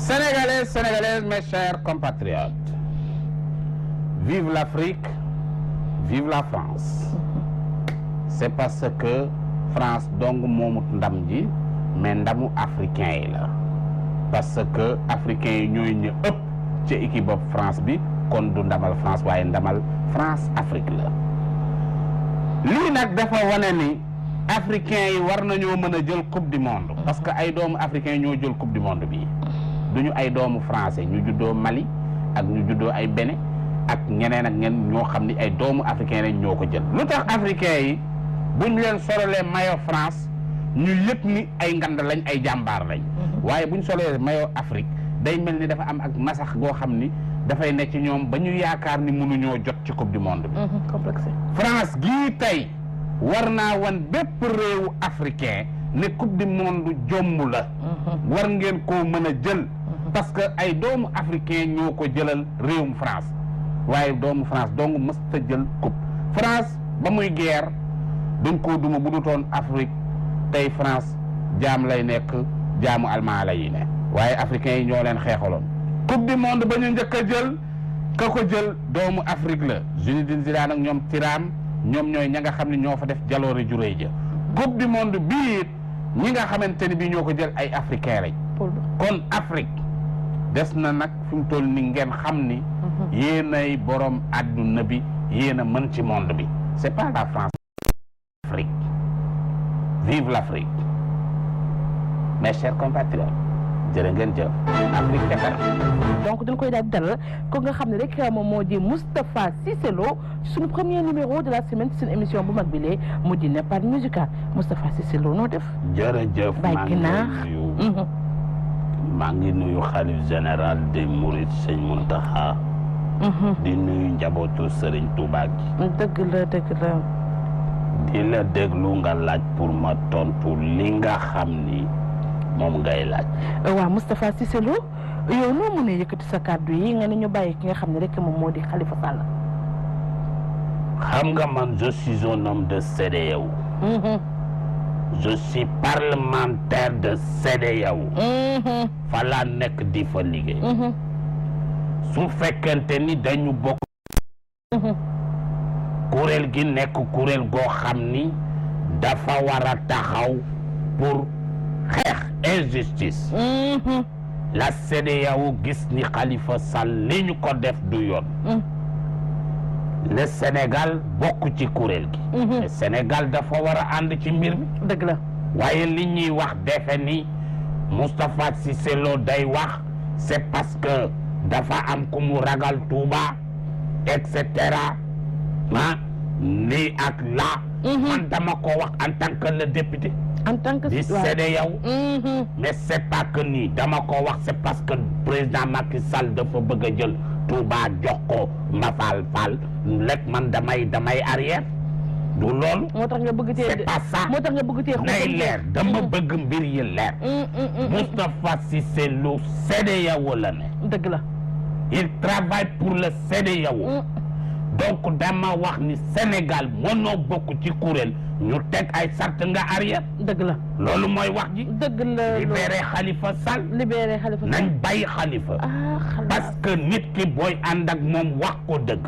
Sénégalais, Sénégalaises, mes chers compatriotes, vive l'Afrique, vive la France. C'est parce que France dong moomut ndam ji mais ndamu africain yi la parce que africain yi ñooy ñu ëpp ci équipe bopp France bi kon du ndamal France waaye ndamal France Afrique la lii nag dafa wane ni africain yi war nañoo mën a jël coupe du monde parce que ay doomu africain yi ñoo jël coupe du monde bi duñu ay doomu français ñu juddoo Mali ak ñu juddoo ay Bénin ak ñeneen ak ñen ñoo xam ni ay doomu africain lañ ñoo ko jël lu tax africain yi buñ leen sololee maillot France ñu yëg ni ay ngand lañ ay jàmbaar lañ waaye buñ solee maillot Afrique day mel ni dafa am ak masax goo xam ni dafay ne ci ñoom ba ñu yaakaar ni mënuñoo jot ci coupe du monde bi complexe France gii tey war naa wan bépp réewu africain ne coupe du monde jomb la war ngeen koo mën a jël parce que ay doomu africain ñoo ko jëlal réewum France waaye doomu France dong mësta jël coupe France ba muy guerre dañ koo duma bu dutoon Afrique tey France jaam lay nekk jaamu almaa la yi ne waaye africains yi ñoo leen xeexaloon coupe du monde ba ñu njëkk a jël ka ko jël doomu Afrique la Zinedine Zidane ak ñoom Thuram ñoom ñooy ña nga xam ne ñoo fa def jaloore ju rëy ja coupe du monde bii it ñi nga xamante ni bii ñoo ko jël ay africain lañ kon Afrique des na nag fi mu toll ni ngeen xam ni yéenay borom adduna bi yéen a mën ci monde bi c'est pas la France Afrique vive l'Afrique mes chers compatriotes jërë ngeen jëf Afrique ca kanam donc dañ koy daal di dalal ko nga xam ne rek moom moo di Moustapha Cissé Lo suñu premier numéro de la semaine seen émission bu mag bi lee mu di Nepad Musical Moustapha Cissé Lo noo def jërëjëf maa ngi nuyu xalif général des Mourides Sëñ Muntaxa di nuyu njabootu Serigne Touba gi dëgg la di la déglu nga laaj pour ma tontu li nga xam ni moom ngay laaj waaw Moustapha Cissé Lo yow noo mën a yëkkati sa kàddu yi nga ne ñu bàyyi ki nga xam ne rek moom moo di Khalifa Sall xam nga man je suis un homme de CEDEAO je suis parlementaire de CEDEAO fa laa nekk di fa liggéey su fekkente ni dañu bokk kuréel gi nekk kuréel goo xam ni dafa war a taxaw pour xeex injustice la CEDEAO gis ni Khalifa Sall li ñu ko def du yoon le Sénégal bokk ci kuréel gi le Sénégal dafa war a ànd ci mbir mi dëgg la waaye li ñuy wax defe ni Moustapha Cissé Lo day wax c'est parce que dafa am ku mu ragal Touba et cetera lii ak laa man dama ko wax en tant que le député en tant que di CEDEAO mais c'est pas que nii dama ko wax c'est parce que président Macky Sall dafa bëgg a jël Touba jox ko Mafal Fall lekk man damay arrière du loolu moo tax nga bëgg tee c'est pas ça moo tax nga bëgg tee nay leer dama bëgg mbir yi leer Moustapha Cissé Lo CEDEAO la ne dëgg la il travaille pour le CEDEAO donc dama wax ni Sénégal mënoo bokk ci kuréel ñu teg ay sart nga arrière dëgg la loolu mooy wax ji dëgg la libéré Khalifa Sall libéré Khalifa Sall nañ bàyyi Khalifa parce que nit ki booy ànd ak moom wax ko dëgg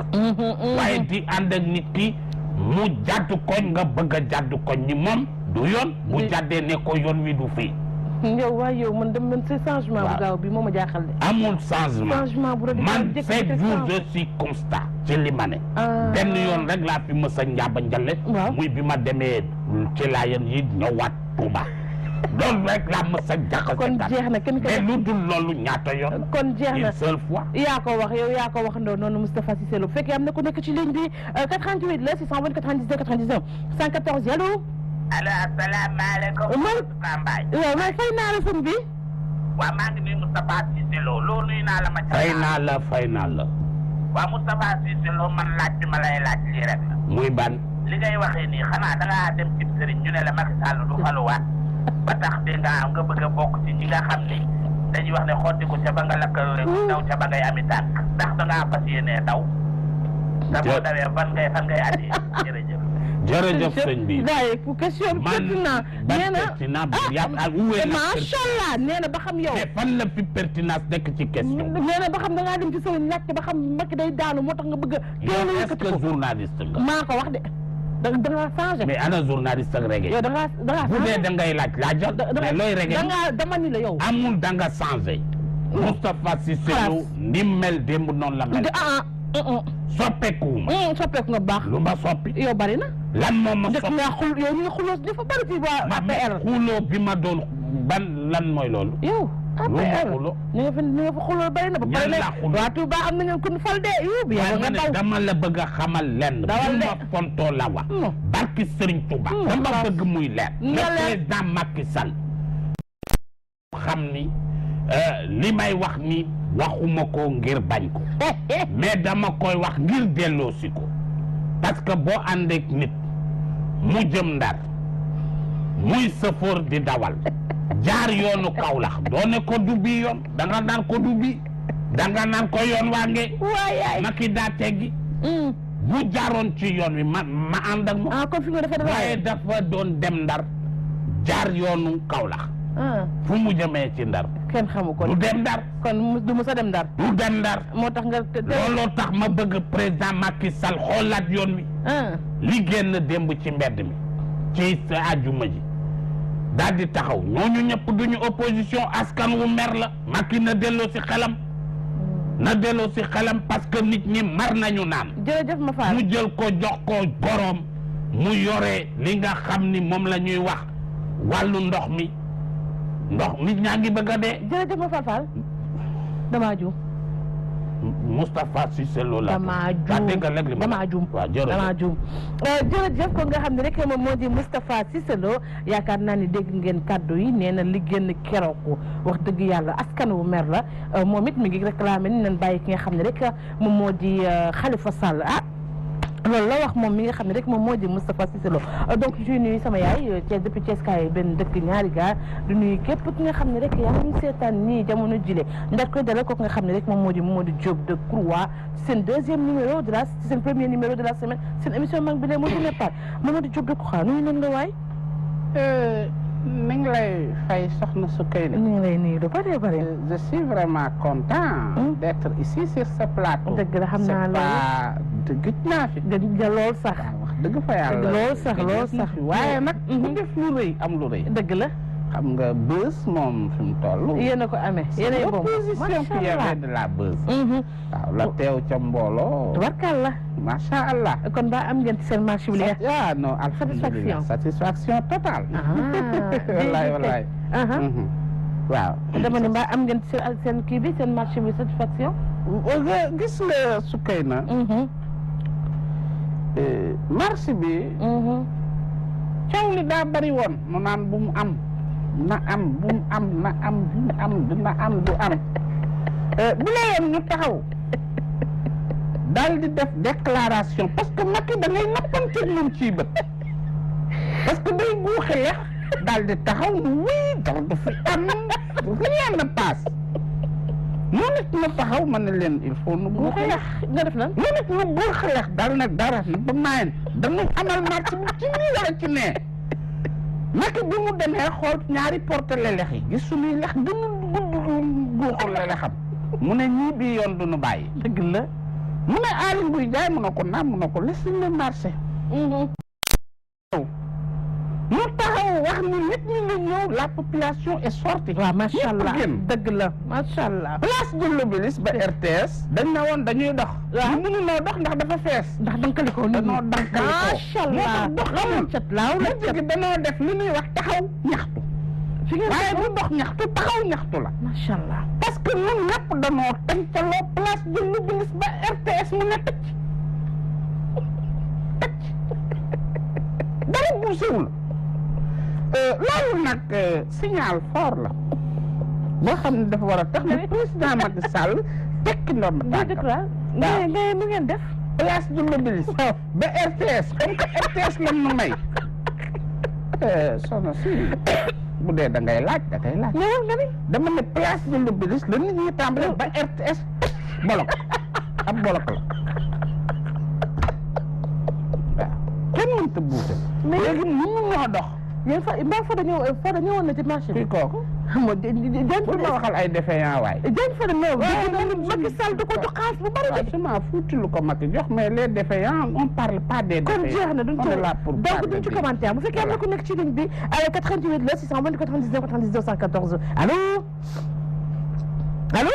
waaye di ànd ak nit ki mu jàddu koñ nga bëgg a jàddu koñ ni moom du yoon bu jàddee ne ko yoon wi du fii yow waaye yow man dem si changement bu gaaw bi moo ma jaaxal de amul changement bu man chaque jour je suis constat ci li ma ne benn yoon rek laa fi mës a njaaba njale muy bi ma demee ci laayen yi ñëwaat Touba loolu rek laa mës a jaxase kon jeex na kenn mais lu dul loolu ñaata yoon kon jeex na une seule fois yaa ko wax yow yaa ko wax noonu Moustapha Cissé Lo bu fekkee am na ku nekk ci ligne bi 88 la 620 99 99 114 allo allo asalaamaaleykum. waaw man fay naa la sëñ bi. waaw maa ngi nuyu Moustapha Cissé Lo loolu nuyu naa la ma. fay naa la. waaw Moustapha Cissé Lo man laaj bi ma lay laaj lii rek la. muy ban. li ngay waxee nii xanaa da ngaa dem ci sëriñ ñu ne la Macky Sall du faluwaat ba tax de nga bëgg a bokk ci ñi nga xam ni dañuy wax ne xotti ko ca ba nga lakk daw ca ba ngay ami tànk ndax da ngaa fas yéenee daw. te boo dawee fan ngay andi jërëjëf. jërëjëf sëñ bi gars yi question pertinent nee na macha allah nee na ba xam yow mais fan la fi pertinence nekk ci question nee na ba xam da ngaa dem ci sëriñ laajte ba xam Macky day daanu moo tax nga bëgg a teelu est-ce que journaliste nga maa ko wax de da nga changé mais ana journaliste ak reggae yow da ngaa bu dee da ngay laajal mais looy reggae da ngaa dama ni la yow amul da nga changé Moustapha Cissé Lo ni mel démb noonu la mel soppeekuwuma soppeeku nga baax lu ma soppi yow bari na lan moom ma soppi nga xul yow ñu ngi xuloo dafa bari ci waa APR xuloo bi ma doon ban lan mooy loolu yow APR ñu nga fa xuloo bari na ba pare waa Touba am nañu kun fal de yow yow nga daw dama la bëgg a xamal lenn bu ma fontoo la wax barki Serigne Touba dama bëgg muy leer le président Macky Sall xam ni li may wax ni waxuma ko ngir bañ ko mais dama koy wax ngir delloosi ko parce que boo àndeek nit mu jëm Ndar muy sëfoor di dawal jaar yoonu Kaolack doo ne ko du bi yoon da nga naan ko du bi da nga naan ko yoon waa nge Macky daa teggi bu jaaroon ci yoon wi ma ànd ak moom kon fi nga waaye dafa doon dem Ndar jaar yoonu Kaolack fu mu jëmee ci Ndar kenn xamu ko du dem Ndar kon du musa dem Ndar du dem Ndar moo tax nga looloo tax ma bëgg président Macky Sall xoolaat yoon wi li génn démb ci mbedd mi ci sa àjjuma ji daal di taxaw ñooñu ñëpp duñu opposition askan wu mer la Macky na delloo si xelam parce que nit ñi mar nañu naan jërëjëf ma faal mu jël ko jox ko boroom mu yore li nga xam ni moom la ñuy wax wàllu ndox mi nit ñaa ngi bëgg a dee jërëjëf ma faal damaa juum Moustapha Cissé Lo la damaa juum jërëjëf ko nga xam ne rek moom moo di Moustapha Cissé Lo yaakaar naa ni dégg ngeen kàddu yi nee na li génn keroog wax dëgg yàlla askan wu mer la moom it mi ngi réclamé ni nañ bàyyi ki nga xam ne rek moom moo di Khalifa Sall loolu la wax moom mi nga xam ne rek moom moo di Moustapha Cissé Lo donc je nuyu sama yaay Thiès depuis Thiès kaay benn dëkk ñaari gaar du nuyu képp ki nga xam ne rek yaa ngi seetaan nii jamono jile ndax koy dalal kooku nga xam ne rek moom moo di Mamadou Diop de Croix seen deuxième numéro de seen premier numéro de la semaine seen émission mag bi lee moo di neppaat Mamadou Diop de Croix nuyu leen la waay mi ngi lay fay soxna Soukeyna. ñu ngi lay nuyu lu bari bari. je suis vraiment content d'être ici sur ce plateau. dëgg la xam naa loolu gëj naa fi. gëj nga lool sax. wax dëgg fa yàlla lool sax waaye nag. ku def lu rëy am lu rëy. dëgg la. xam nga buzz moom fi mu toll. yéen a ko amee yéen a boobu opposition qui avait de la buzz. waaw la teew ca mbooloo. tubarkalla. macha allah. kon ba am ngeen ci seen marché bi. non alhamdulilah satisfaction totale. wallaay. waaw. dama ne mbaa am ngeen ci seen kii bi seen marché bi satisfaction. gis nga Soukeyna. marché bi. coow li daa bari woon mu naan bu mu am. na am bu mu am na am bu mu am dina am du am bu la yoon ñu taxaw daal di def déclaration parce que Macky da ngay nappante moom ciy bët parce que day guuxe lex daal di taxaw nu wii dara du fi am rien ne passe mu nit na taxaw ma ne leen il faut nu guuxe lex nga def lan mu nit nu guuxe lex daal nag dara na ba maayen dañu amal marché bi ci nii wala ci nee Macky bi mu demee xool ñaari porte lelex yi gis suñuy lex gën a gudd guuxul lelexam mu ne ñii bi yoon du nu bàyyi. dëgg la mu ne Aly Ngouille Ndiaye mu ne ko naam mu ne ko laissez le marché. mu taxaw wax ni nit ñi la ñëw la population est sortie. waaw macha allah dëgg la macha allah. place de l'Obélisque ba RTS. dañ ne woon dañuy dox. waaw mënu noo dox ndax dafa fees. ndax dankalikoo nit ñi danoo dankalikoo. macha allah dox la jigi danoo def li ñuy wax taxaw ñaxtu. fi ngeen waaye du dox ñaxtu taxaw ñaxtu la. macha allah parce que ñun ñëpp danoo tàncaloo place de l'Obélisque ba RTS mu ne tëcc dara buusewul. loolu nag signal fort la boo xam ne dafa war a tax ne président Macky Sall tekki ndoom tànkam. waaw nu ngeen def. place de l'Obélisque ba RTS comme que RTS lan nu may. soxna si bu dee da ngay laaj da ngay laaj. ñëwal nga ni. dama ne place de l'Obélisque la nit ñi tàmbale ba RTS bolok ab bolok la waaw kenn mën mënta buuse. mais léegi mënuñoo dox. yéen mbaa Fada ñëwoon na ci marché bi. kuy kooku. mo Diagne pour ma waxal ay défaillant waay. Diagne Fada ñëw. Macky Sall da ko jox xaalis bu bari de. waaw fuuti lu ko Macky jox mais les défaillants on parle pas des défaillants. kon jeex na duñ ci donc duñ ci commentaire bu fekkee am na ku nekk ci ligne bi avec 88 la 620 99 99 114 allo allo.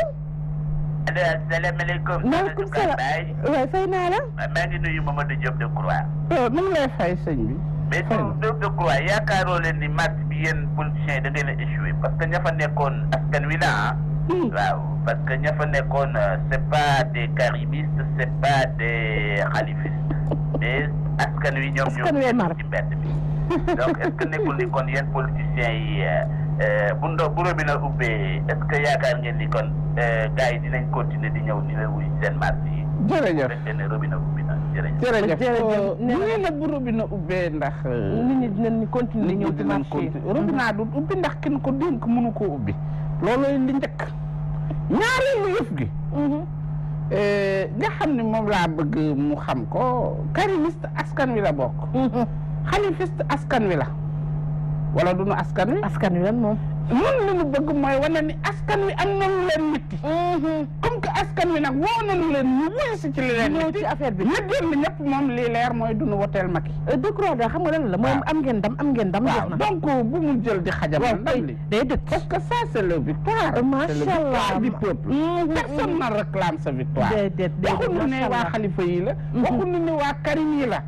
asalaamaaleykum. maaleykum salaam waaw fay naa la. maa ngi nuyu Mamadou Diop Decroix. nu mu lay fay sëñ bi. mais Diop Decroix yaakaaroo leen ni marche bi yéen politiciens da ngeen a échoué parce que ña fa nekkoon askan wi la ah. waaw parce que ña fa nekkoon c'est pas des karimistes c'est pas des khalifistes mais askan wi ñoom ñoo ci mbedd bi donc est-ce que nekkul ni kon yéen politiciens yi bu robinet ubbee est-ce que yaakaar ngeen ni kon gars yi dinañ continuer di ñëw di leen wuy seen marche yi. jërëjëf fekkee ne robinet ubbi na jërëjëf nee na bu robinet ubbee ndax. nit ñi dinañ continuer di ñëw di marché yi. robinet du ubbi ndax kin ko dénk mënu koo ubbi. loolooy li njëkk. ñaareelu yëf gi. nga xam ne moom laa bëgg mu xam ko karimiste askan wi la bokk. xalifiste askan wi la. wala du nu askan wi. askan wi lan moom. ñun li ñu bëgg mooy wane ni askan wi am na lu leen mitti. comme que askan wi nag woo nañu leen ñu wuy si ci li leen mitti ci affaire bi. ñu génn ñëpp moom lii leer mooy du nu woteel Macky. Decroix da xam nga lan la mooy am ngeen ndam. waaw donc bu mu jël di xajamal ndam li. déedéet parce que ça c'est le victoire. macha allah du peuple. personne ne réclame sa victoire. déedéet waxuñu ne waa xalifa yi la. waxuñu ne waa Karim yi la.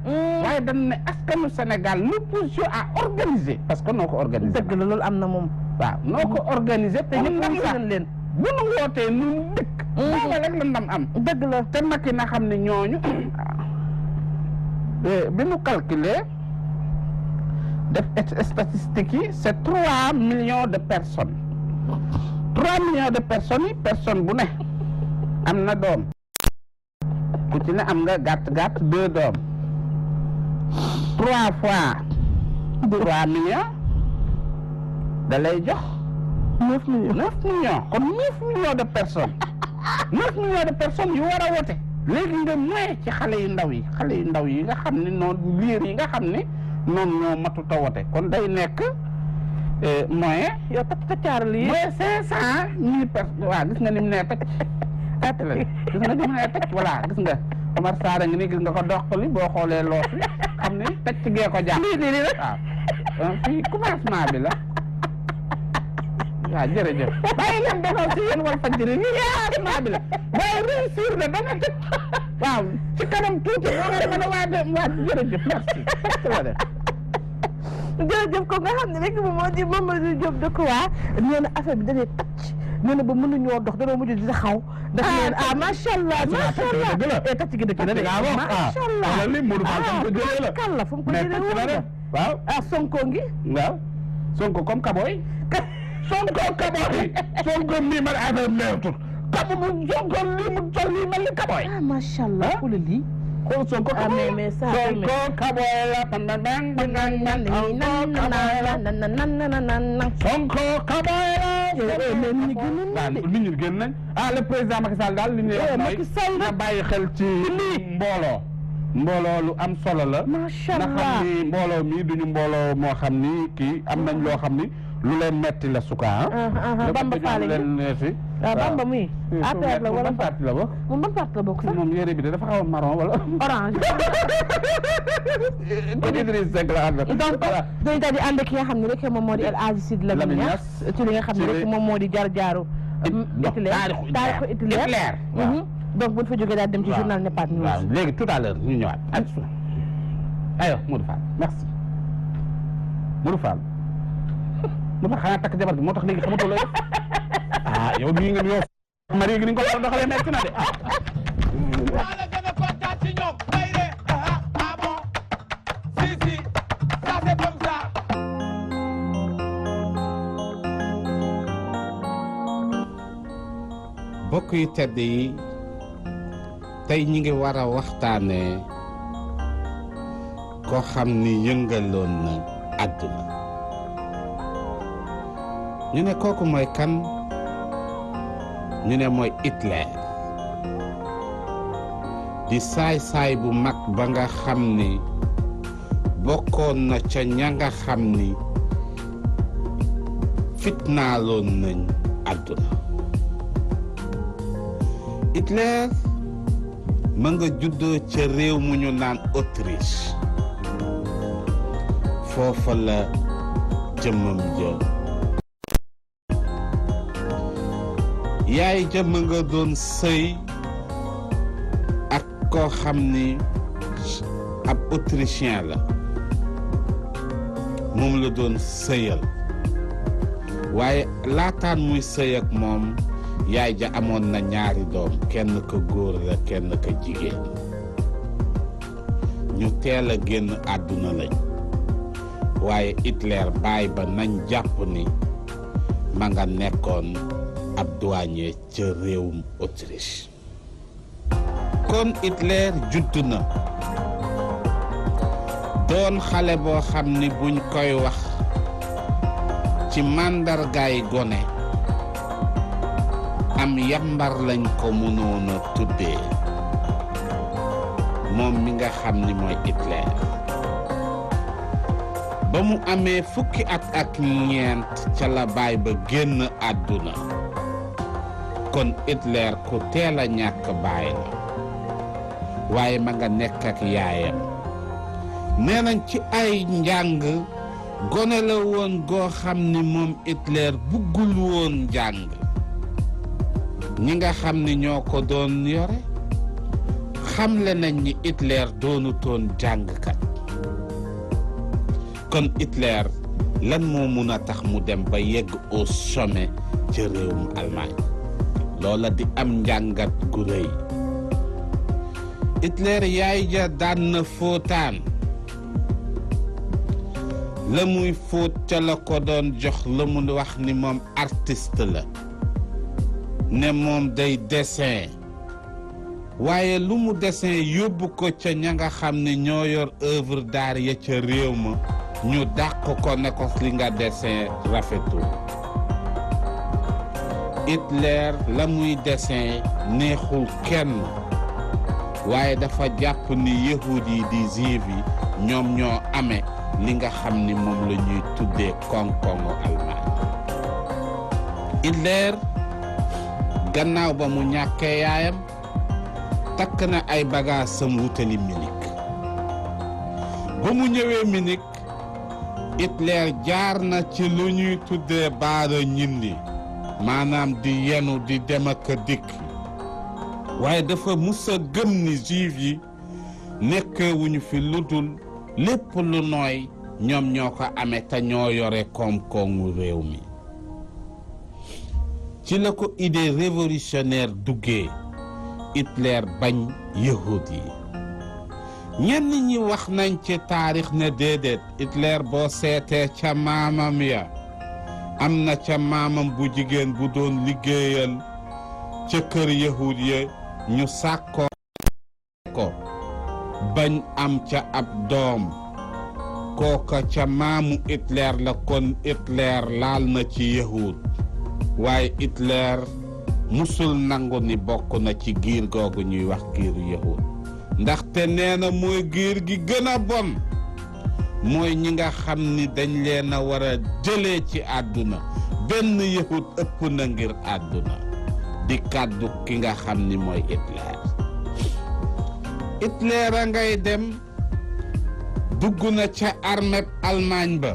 waaye dañu ne askanu Sénégal l'opposition a organisé. parce que noo ko organisé. dëgg la loolu am na moom. waaw noo ko organisé te ñu ndam la leen bu nu wootee nu dëkk. booba rek la ndam am. dëgg la te Macky na xam ne ñooñu bi nu calculer def statistiques yi c'est 3 millions de personnes 3 millions de personnes yi personne bu ne am na doom ku ci ne am nga gàtt 2 doom 3 fois 3 millions da lay jox 9 millions kon 9 millions de personnes 9 millions de personnes yu war a wote léegi nga moye ci xale yu ndaw yi nga xam ne noonu liir yi nga xam ne noonu ñoo matut a wote kon day nekk moyen yow tacaaral yi moyen 500 000 personnes waaw gis nga ni mu nee tacc la gis nga ni mu nee tacc voilà gis nga Omar Sarr ngi ni gis nga ko doxali boo xoolee loos bi xam ne tacc gee ko jàpp waaw fii commencement bi la waaw jërëjëf bàyyi leen defal ci yéen wal fajiri ni commencement bi la waaye réussir na dana tëj waaw ci kanam tuuti boo nga mën a waa jërëjëf merci la def jërëjëf ko nga xam ne rek moom moo di Mamadou Diop Decroix nee na affaire bi dañuy tàcc nee na ba mënuñoo dox dañoo mujj di taxaw. daf leen macha allah macha allah tàcc gi dëkk na de macha allah li Modou Fall fu mu ko jëlee la kan la fu mu ko jëlee woon waaw Sonko ngi waaw Sonko comme Kaboy Sonko Kaboy Sonko mii man affaire neexut Kaboy Sonko lii mu toll nii mel ni Kaboy macha allah xoolal lii xool Sonko Kaboy mais ça Sonko Kaboy la Sonko Kaboy la nit ñi gën nañ le président Macky Sall daal li ñuy wax mooy na bàyyi xel ci mbooloo lu am solo la macha allah nga xam ni mbooloo mi duñu mbooloo moo xam ni kii am nañ loo xam ni lu leen metti la suka Bamba Fall leen neefi Bamba muy APR la wala parti la bokk moom ban parti la bokk sax moom yére bi de dafa xaw a marron wala orange ko Idriss Seck la ànd donc dañu daal di ànd ki nga xam ne rek moom moo di El Hadji Sidy Lamine Niass ci li nga xam ne rek moom moo di jaar-jaaru taarixu Hitler donc bu ñu fa jógee daal dem ci journal Nepad News waaw léegi tout à l'heure ñu ñëwaat ayo Modou Fall merci Modou Fall xanaa takk jabar bi moo tax léegi xamatoo looy def yow bii nga yow mari gi ni nga ko war a doxalee metti na de wala gën a kontaan ci ñoom bay de bon si ça c'est comme ça bokk yu tedd yi tey ñi ngi war a waxtaanee koo xam ni yëngaloon na àdduna ñu ne kooku mooy kan ñu ne mooy Hitler di saay-saay bu mag ba nga xam ni bokkoon na ca ña nga xam ni fitnaaloon nañ àdduna. Hitler ma nga juddoo ca réew mu ñu naan Autriche foofa la jëmmam ja yaay ja ma nga doon sëy ak koo xam ni ab autrichien la moom la doon sëyal waaye laataan muy sëy ak moom yaay ja amoon na ñaari doom kenn ka góor la kenn ka jigéen ñu teel a génn àdduna lañ waaye Hitler baay ba nañ jàpp ni ma nga nekkoon ab douanier ca réewum Autriche kon Hitler judd na doon xale boo xam ni buñ koy wax ci màndargaay gone am yambar lañ ko mënoon a tuddee moom mi nga xam ni mooy Hitler ba mu amee fukki at ak ñeent ca la baay ba génn àdduna kon Hitler ku teel a ñàkk baay la waaye ma nga nekk ak yaayam nee nañ ci ay njàng gone la woon goo xam ni moom Hitler buggul woon njàng ñi nga xam ni ñoo ko doon yore xamle nañ ni Hitler doonutoon jàngkat kon Hitler lan moo mun a tax mu dem ba yegg au sommet ci réewum Allemagne loola di am njàngat gu rëy Hitler yaay ja daan na fóotaan la muy fóot ca la ko doon jox la mu wax ni moom artiste la ne moom day dessin waaye lu mu dessin yóbbu ko ca ña nga xam ne ñoo yor œuvre d'art ya ca réew ma ñu dàq ko ne ko li nga dessin rafetul Hitler la muy dessin neexul kenn waaye dafa jàpp ni yahud yi di juif yi ñoom ñoo amee li nga xam ni moom la ñuy tuddee koŋ-koŋu Allemagne Hitler gannaaw ba mu ñàkkee yaayam takk na ay bagaasam wutali Munich ba mu ñëwee Munich Hitler jaar na ci lu ñuy tuddee baara ñindi maanaam di yenu di dem ak a dikk waaye dafa mus a gëm ni juif yi nekkewuñu fi lu dul lépp lu nooy ñoom ñoo ko amee te ñoo yore koom-koomu réew mi ci la ko idée révolutionnaire duggee Hitler bañ yahud yi ñenn ñi wax nañ ci taarix ne déedéet Hitler boo seetee ca maamam ya am na ca maamam bu jigéen bu doon liggéeyal ca kër yahud ya ñu sàkkoo ko bañ am ca ab doom kooka ca maamu Hitler la kon Hitler laal na ci yahud waaye Hitler musul nangu ni bokk na ci giir googu ñuy wax giiru yahud ndaxte nee na mooy giir gi gën a bon mooy ñi nga xam ni dañ leen a war a jëlee ci àdduna benn yahud ëpp na ngir àdduna di kàddu ki nga xam ni mooy Hitler Hitler a ngay dem dugg na ca armée Allemagne ba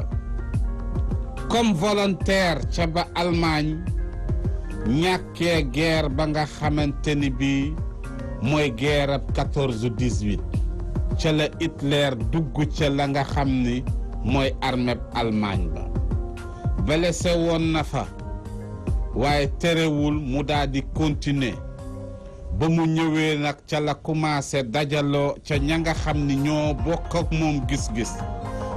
comme volontaire ca ba Allemagne ñàkkee guerre ba nga xamante ni bii mooy guerre ab 14-18 ca la Hitler dugg ca la nga xam ni mooy armée Allemagne ba blessé woon na fa waaye terewul mu daal di continuer ba mu ñëwee nag ca la commencé dajaloo ca ña nga xam ni ñoo bokk ak moom gis-gis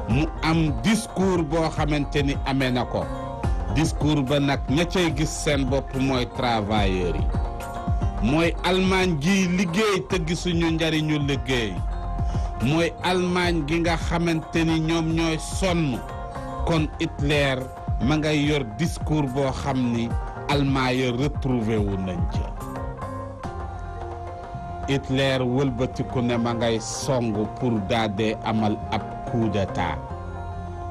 mu am discours boo xamante ni amee na ko discours ba nag ña cay gis seen bopp mooy travailleurs yi mooy Allemagne gi liggéey te gisuñu njariñu liggéey mooy Allemagne gi nga xamante ni ñoom ñooy sonn kon Hitler ma ngay yor discours boo xam ni Allemagne ya retrouvé wu nañ ca Hitler wëlbatiku ne ma ngay song pour daadee amal ab coup d'état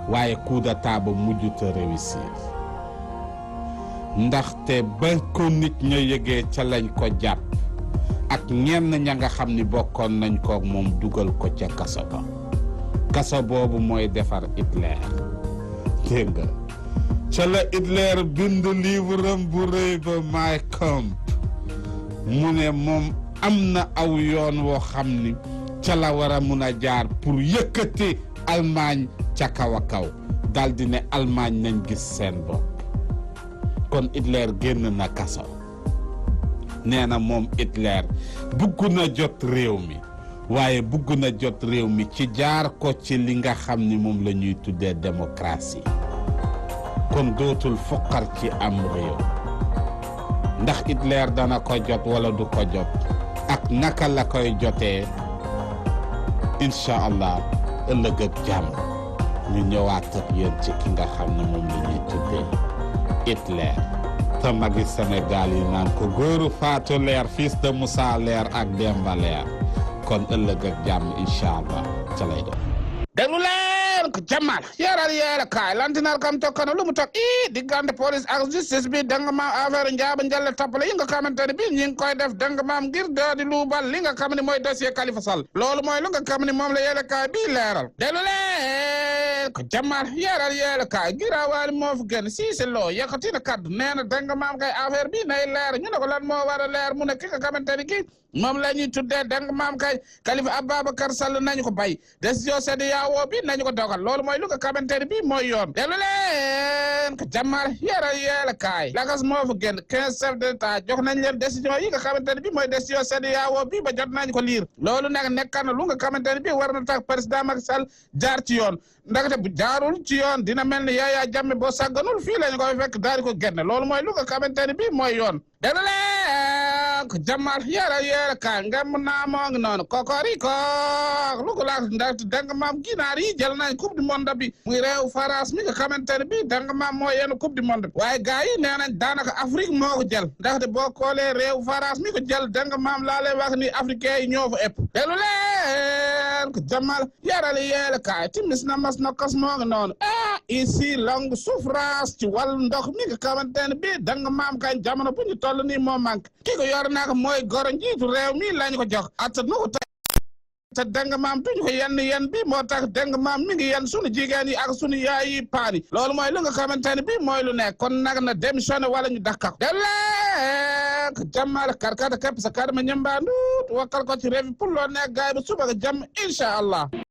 waaye coup d'état ba mujjut a réussir ndaxte ba ko nit ña yëgee ca lañ ko jàpp ak ñenn ña nga xam ni bokkoon nañ kook moom dugal ko ca kaso ba kaso boobu mooy defar Hitler dégg nga ca la Hitler bind livre am bu rëy ba Mein Kampf mu ne moom am na aw yoon woo xam ni ca la war a mun a jaar pour yëkkati Allemagne ca kaw a kaw daldi ne Allemagne nañ gis seen bopp kon Hitler génn na kaso nee na moom Hitler bugg na jot réew mi waaye bugg na jot réew mi ci jaar ko ci li nga xam ni moom la ñuy tuddee démocratie kon dootul foqar ci am réew ndax Hitler dana ko jot wala du ko jot ak naka la koy jotee incha allah ëllëg ak jàmm ñu ñëwaat ak yéen ci ki nga xam ne moom la ñuy tuddee Hitler te magi Sénégal yi naan ko góoru Fatou Leer fils de Moussa Leer ak Demba Leer kon ëllëg ak jàmm incha allah ca lay doon. déglu leen ko Jamal yaral yeela kaay lantinal kam tokkana lu mu tok diggante police ak justice bi danga maam affaire njaaba njalle tappale yi nga xamante ne bi ñi ngi koy def danga maam ngir doodi luubal li nga xam ne mooy dossier Khalifa Sall loolu mooy lu nga xam ne moom la yeela kaay bi leeral déglu leen ko Jamal yaral yeela kaay giraawaali moo fi gën Cissé Lo yëkkati na kaddu nee na danga maam kay affaire bi nay leer ñu ne ko lan moo war a leer mu ne ki nga xamante ne ki moom la ñuy tuddee danga maam kay Khalifa Ababacar Sall nañu ko bay décision CEDEAO bi nañu ko dogal loolu mooy lu nga xamante ne bii mooy yoon déglu leen ko Jamal yaral yeela kaay lakas moo fa génn 15 chefs d'État jox nañ leen décision yi nga xamante ne bii mooy décision CEDEAO bi ba jot nañ ko liir loolu nag nekk na lu nga xamante ne bii war na tax président Macky Sall jaar ci yoon ndaxte bu jaarul ci yoon dina mel ni Yaya Jammeh boo sàgganul fii lañu koy fekk daal di ko génne loolu mooy lu nga xamante ne bii mooy yoon déglu leen ko Jamal yaral yeela kaay ngem naa moo ngi noonu kokoriko lu ko laak ndaxte danga maam ginaar yi jël nañ coupe du monde bi muy réew France mi nga xamante ne bii danga maam moo yenn coupe du monde bi waaye gars yi nee nañ daanaka Afrique moo ko jël ndaxte boo koolee réew France mi ko jël danga maam laa lay wax ni africain yi ñoo fa ëpp déglu leen ko Jamal yaral yeela kaay timis na mas na kos moo ngi noonu ici longue souffrance ci wàllu ndox mi nga xamante ne bii danga maam kañ jamono bu ñu toll nii moo manque ki ko yor nag mooy goro njiitu réew mi lañu ko jox at nu ko te danga maam duñu ko yenn bi moo tax danga maam mi ngi yenn sunu jigéen yi ak sunu yaay yi paani loolu mooy lu nga xamante ne bii mooy lu nekk kon nag na démissionné wala ñu dakkak delek Jamal karkata képp sa kar ma ñëmbaanduut wakkal ko ci réew pour loo nekk gaay ba suba ga jàmm incha allah